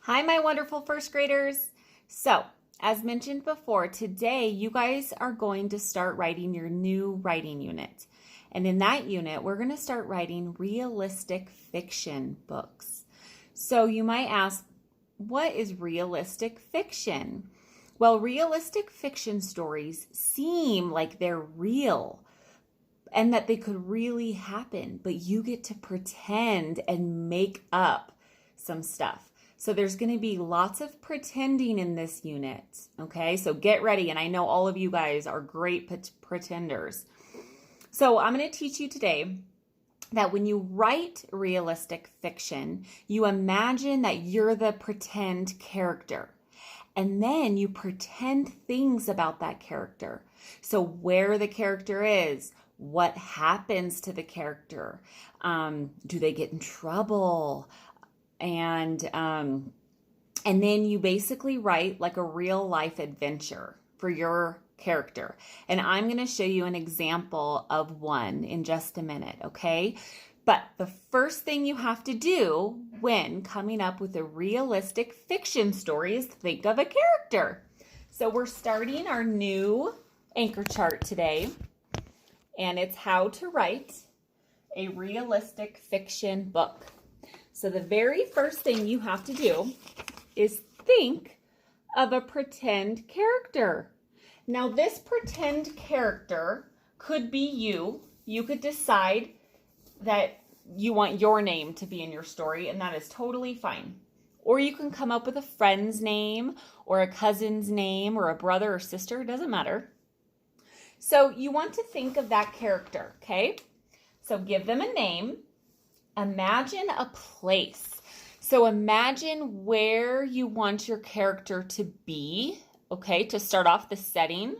Hi, my wonderful first graders. So, as mentioned before, today you guys are going to start writing your new writing unit. And in that unit, we're going to start writing realistic fiction books. So, you might ask, what is realistic fiction? Well, realistic fiction stories seem like they're real and that they could really happen, but you get to pretend and make up some stuff. So there's going to be lots of pretending in this unit, okay? So get ready, and I know all of you guys are great pretenders. So I'm going to teach you today that when you write realistic fiction, you imagine that you're the pretend character. And then you pretend things about that character. So where the character is, what happens to the character, do they get in trouble, and then you basically write like a real life adventure for your character. And I'm going to show you an example of one in just a minute, okay? But the first thing you have to do when coming up with a realistic fiction story is think of a character. So we're starting our new anchor chart today, and it's how to write a realistic fiction book. So the very first thing you have to do is think of a pretend character. Now this pretend character could be you. You could decide that you want your name to be in your story, and that is totally fine. Or you can come up with a friend's name or a cousin's name or a brother or sister, it doesn't matter. So you want to think of that character, okay? So give them a name. Imagine a place. So imagine where you want your character to be, okay, to start off the setting.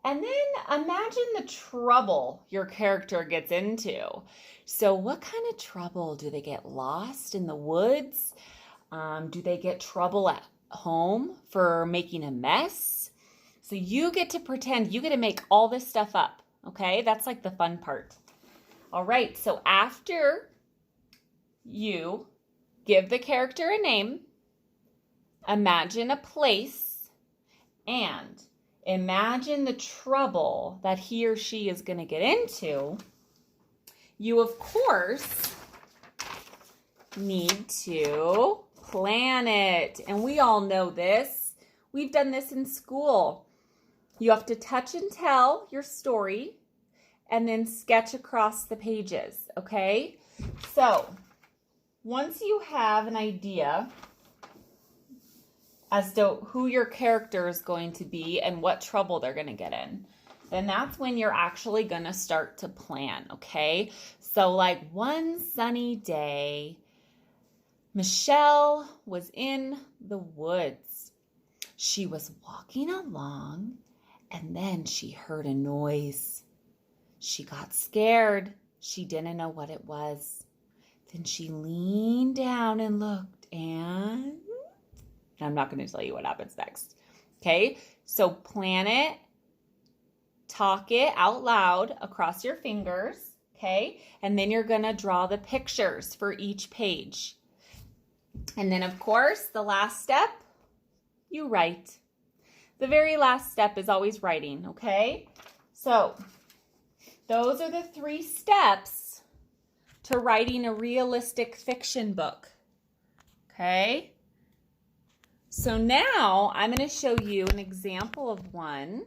And then imagine the trouble your character gets into. So what kind of trouble? Do they get lost in the woods? Do they get trouble at home for making a mess? So you get to pretend, you get to make all this stuff up, okay? That's like the fun part. All right, so after you give the character a name, imagine a place, and imagine the trouble that he or she is going to get into. You, of course, need to plan it. And we all know this. We've done this in school. You have to touch and tell your story and then sketch across the pages, okay? So once you have an idea as to who your character is going to be and what trouble they're going to get in, then that's when you're actually going to start to plan, okay? So like one sunny day, Michelle was in the woods. She was walking along, and then she heard a noise. She got scared. She didn't know what it was. Then she leaned down and looked, and I'm not going to tell you what happens next. Okay, so plan it, talk it out loud across your fingers, okay? And then you're going to draw the pictures for each page. And then, of course, the last step, you write. The very last step is always writing, okay? So those are the 3 steps to writing a realistic fiction book, okay? So now I'm going to show you an example of one.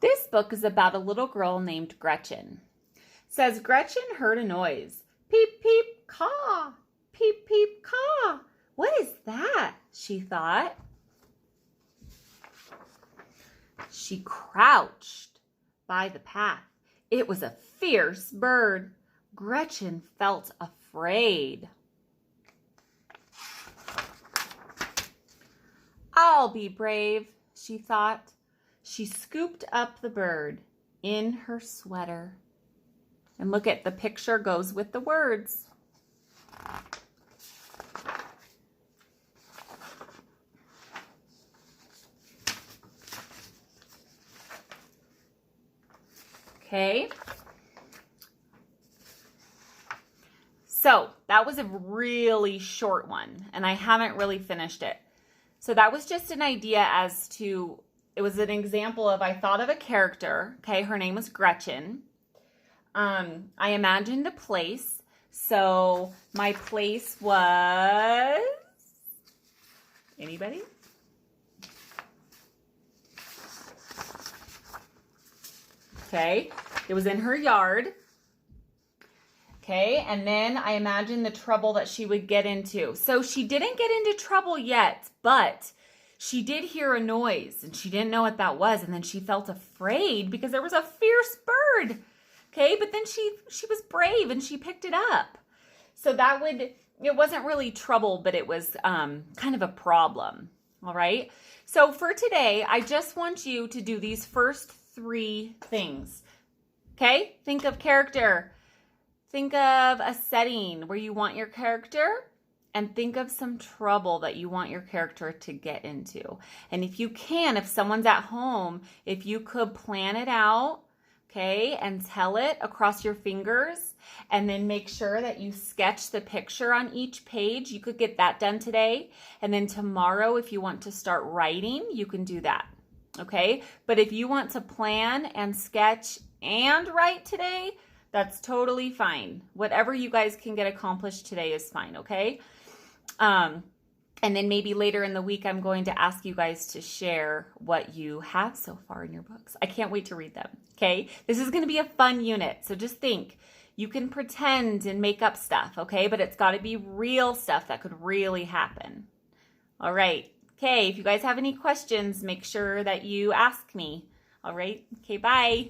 This book is about a little girl named Gretchen. It says Gretchen heard a noise. Peep, peep, caw. Peep, peep, caw. What is that? She thought. She crouched by the path. It was a fierce bird. Gretchen felt afraid. I'll be brave, she thought. She scooped up the bird in her sweater. And look at the picture goes with the words. Okay. So that was a really short one, and I haven't really finished it. So that was just an idea as to, it was an example of, I thought of a character, okay, her name was Gretchen. I imagined a place. So my place was, anybody? Okay, it was in her yard. Okay, and then I imagined the trouble that she would get into. So she didn't get into trouble yet, but she did hear a noise and she didn't know what that was. And then she felt afraid because there was a fierce bird. Okay, but then she was brave and she picked it up. So it wasn't really trouble, but it was kind of a problem. All right. So for today, I just want you to do these first 3 things. Okay, think of character. Think of a setting where you want your character, and think of some trouble that you want your character to get into. And if you can, if someone's at home, if you could plan it out, okay, and tell it across your fingers, and then make sure that you sketch the picture on each page. You could get that done today. And then tomorrow, if you want to start writing, you can do that. Okay, but if you want to plan and sketch and write today, that's totally fine. Whatever you guys can get accomplished today is fine, okay? And then maybe later in the week, I'm going to ask you guys to share what you have so far in your books. I can't wait to read them, okay? This is going to be a fun unit, so just think. You can pretend and make up stuff, okay? But it's got to be real stuff that could really happen. All right. Okay, if you guys have any questions, make sure that you ask me. All right. Okay, bye.